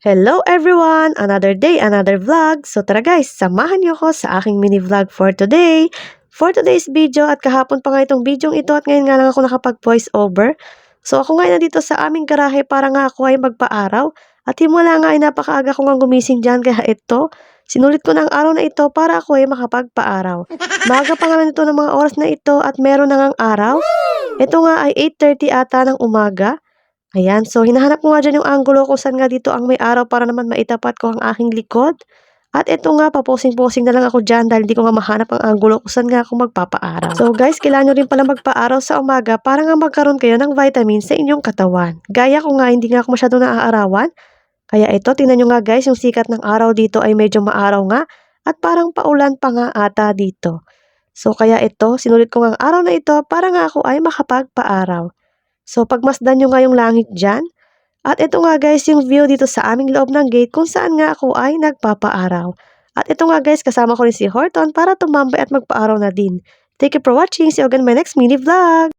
Hello everyone! Another day, another vlog. So tara guys, samahan niyo ako sa aking mini vlog for today. For today's video at kahapon pa nga itong video ito at ngayon nga lang ako nakapag voice over. So ako nga nandito sa aming garahe para nga ako ay magpa-araw. At himula nga ay napakaaga ko nga gumising dyan kaya ito, sinulit ko na ang araw na ito para ako ay makapagpa-araw. Maaga pa nga nito ng mga oras na ito at meron na ngang araw. Ito nga ay 8:30 ata ng umaga. Ayan, so hinahanap ko nga dyan yung angulo kung saan nga dito ang may araw para naman maitapat ko ang aking likod. At ito nga, paposing-posing na lang ako dyan dahil di ko nga mahanap ang angulo kung saan nga ako magpapaaraw. So guys, kailangan nyo rin pala magpaaraw sa umaga para nga magkaroon kayo ng vitamins sa inyong katawan. Gaya ko nga, hindi nga ako masyado naaarawan. Kaya ito, tingnan nyo nga guys, yung sikat ng araw dito ay medyo maaraw nga. At parang paulan pa nga ata dito. So kaya ito, sinulit ko nga ang araw na ito para nga ako ay makapagpaaraw. So, pagmasdan nyo nga yung langit dyan. At ito nga guys, yung view dito sa aming loob ng gate kung saan nga ako ay nagpapaaraw. At ito nga guys, kasama ko rin si Horton para tumambay at magpaaraw na din. Thank you for watching. See you again in my next mini vlog!